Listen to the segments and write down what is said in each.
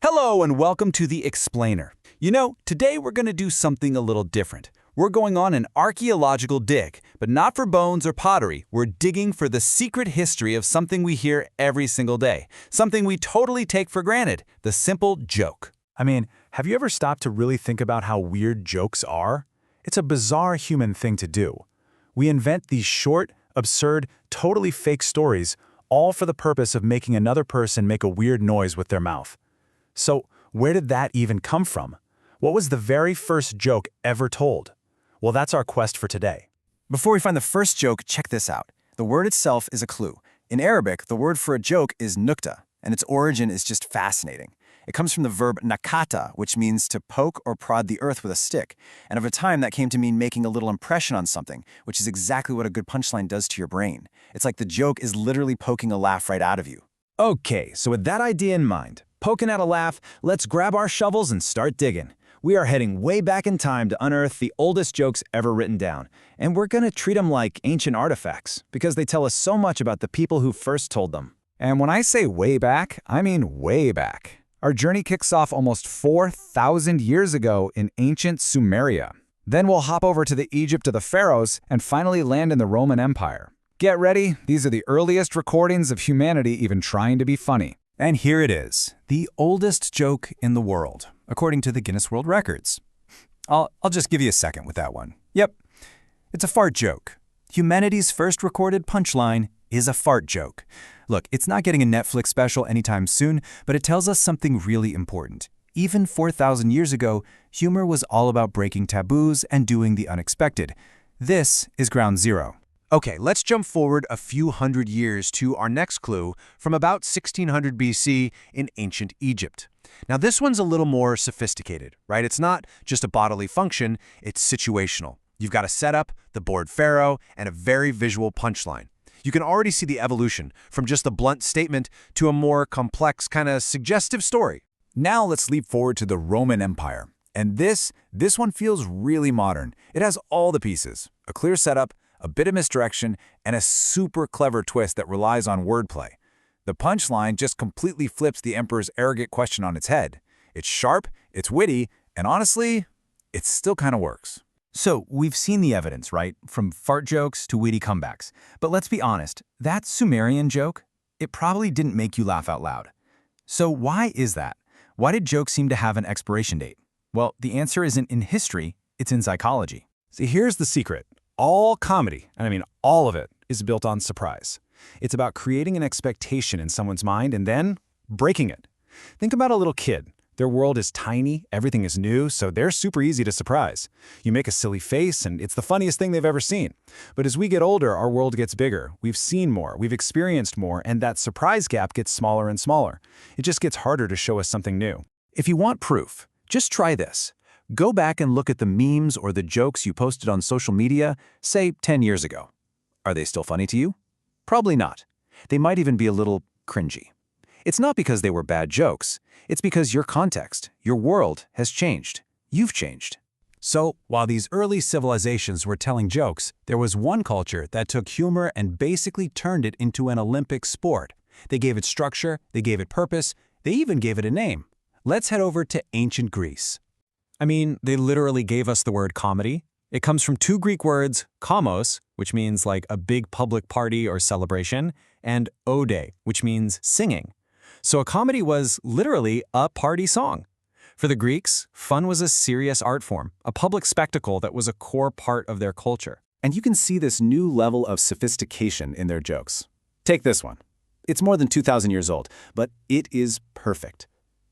Hello and welcome to The Explainer. Today we're going to do something a little different. We're going on an archaeological dig, but not for bones or pottery. We're digging for the secret history of something we hear every single day, something we totally take for granted, the simple joke. Have you ever stopped to really think about how weird jokes are? It's a bizarre human thing to do. We invent these short, absurd, totally fake stories, all for the purpose of making another person make a weird noise with their mouth. So, where did that even come from? What was the very first joke ever told? Well, that's our quest for today. Before we find the first joke, check this out. The word itself is a clue. In Arabic, the word for a joke is nukta, and its origin is just fascinating. It comes from the verb nakata, which means to poke or prod the earth with a stick, and over time that came to mean making a little impression on something, which is exactly what a good punchline does to your brain. It's like the joke is literally poking a laugh right out of you. Okay, so with that idea in mind, poking at a laugh, let's grab our shovels and start digging. We are heading way back in time to unearth the oldest jokes ever written down, and we're gonna treat them like ancient artifacts because they tell us so much about the people who first told them. And when I say way back, I mean way back. Our journey kicks off almost 4,000 years ago in ancient Sumeria. Then we'll hop over to the Egypt of the pharaohs and finally land in the Roman Empire. Get ready, these are the earliest recordings of humanity even trying to be funny. And here it is, the oldest joke in the world, according to the Guinness World Records. I'll just give you a second with that one. Yep, it's a fart joke. Humanity's first recorded punchline is a fart joke. Look, it's not getting a Netflix special anytime soon, but it tells us something really important. Even 4,000 years ago, humor was all about breaking taboos and doing the unexpected. This is ground zero. Okay, let's jump forward a few hundred years to our next clue from about 1600 BC in ancient Egypt. Now this one's a little more sophisticated, right? It's not just a bodily function, it's situational. You've got a setup, the bored pharaoh, and a very visual punchline. You can already see the evolution from just a blunt statement to a more complex, kind of suggestive story. Now let's leap forward to the Roman Empire. And this one feels really modern. It has all the pieces, a clear setup, a bit of misdirection, and a super clever twist that relies on wordplay. The punchline just completely flips the emperor's arrogant question on its head. It's sharp, it's witty, and honestly, it still kind of works. So, we've seen the evidence, right? From fart jokes to witty comebacks. But let's be honest, that Sumerian joke, it probably didn't make you laugh out loud. So why is that? Why did jokes seem to have an expiration date? Well, the answer isn't in history, it's in psychology. See, here's the secret. All comedy, and I mean all of it, is built on surprise. It's about creating an expectation in someone's mind and then breaking it. Think about a little kid. Their world is tiny, everything is new, so they're super easy to surprise. You make a silly face, and it's the funniest thing they've ever seen. But as we get older, our world gets bigger. We've seen more, we've experienced more, and that surprise gap gets smaller and smaller. It just gets harder to show us something new. If you want proof, just try this. Go back and look at the memes or the jokes you posted on social media, say 10 years ago. Are they still funny to you? Probably not. They might even be a little cringy. It's not because they were bad jokes. It's because your context, your world has changed. You've changed. So, while these early civilizations were telling jokes, there was one culture that took humor and basically turned it into an Olympic sport. They gave it structure, they gave it purpose, they even gave it a name. Let's head over to ancient Greece. They literally gave us the word comedy. It comes from two Greek words, komos, which means like a big public party or celebration, and ode, which means singing. So a comedy was literally a party song. For the Greeks, fun was a serious art form, a public spectacle that was a core part of their culture. And you can see this new level of sophistication in their jokes. Take this one. It's more than 2,000 years old, but it is perfect.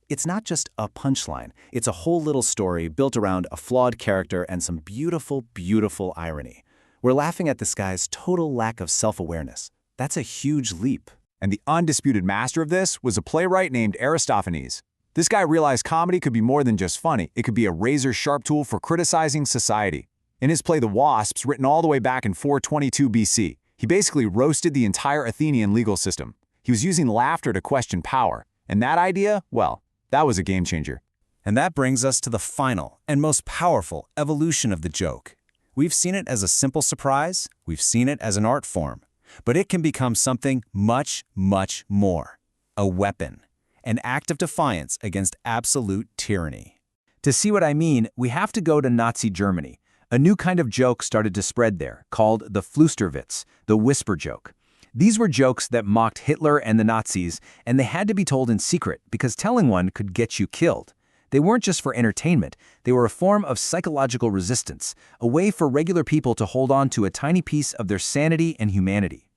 It's not just a punchline. It's a whole little story built around a flawed character and some beautiful, beautiful irony. We're laughing at this guy's total lack of self-awareness. That's a huge leap. And the undisputed master of this was a playwright named Aristophanes. This guy realized comedy could be more than just funny. It could be a razor-sharp tool for criticizing society. In his play The Wasps, written all the way back in 422 BC, he basically roasted the entire Athenian legal system. He was using laughter to question power. And that idea, well, that was a game changer. And that brings us to the final and most powerful evolution of the joke. We've seen it as a simple surprise, we've seen it as an art form, but it can become something much, much more. A weapon. an act of defiance against absolute tyranny. To see what I mean, we have to go to Nazi Germany. A new kind of joke started to spread there, called the Flüsterwitz, the whisper joke. These were jokes that mocked Hitler and the Nazis, and they had to be told in secret because telling one could get you killed. They weren't just for entertainment, they were a form of psychological resistance, a way for regular people to hold on to a tiny piece of their sanity and humanity.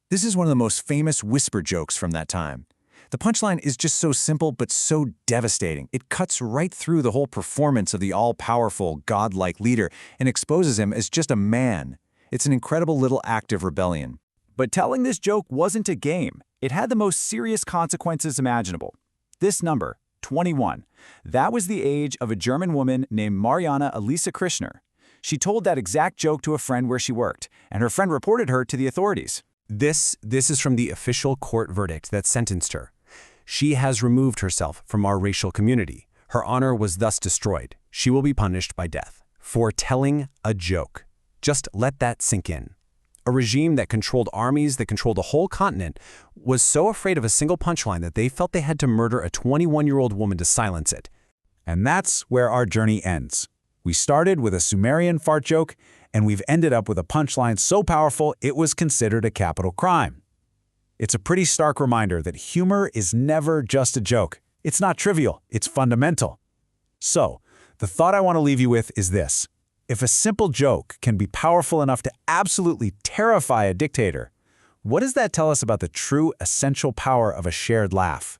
This is one of the most famous whisper jokes from that time. The punchline is just so simple but so devastating. It cuts right through the whole performance of the all-powerful, godlike leader and exposes him as just a man. It's an incredible little act of rebellion. But telling this joke wasn't a game. It had the most serious consequences imaginable. This number, 21, that was the age of a German woman named Mariana Elisa Krishner. She told that exact joke to a friend where she worked, and her friend reported her to the authorities. This is from the official court verdict that sentenced her. She has removed herself from our racial community. Her honor was thus destroyed. She will be punished by death for telling a joke. Just let that sink in. A regime that controlled armies, that controlled a whole continent, was so afraid of a single punchline that they felt they had to murder a 21-year-old woman to silence it. And that's where our journey ends. We started with a Sumerian fart joke, and we've ended up with a punchline so powerful it was considered a capital crime. It's a pretty stark reminder that humor is never just a joke. It's not trivial, it's fundamental. So, the thought I want to leave you with is this. If a simple joke can be powerful enough to absolutely terrify a dictator, what does that tell us about the true essential power of a shared laugh?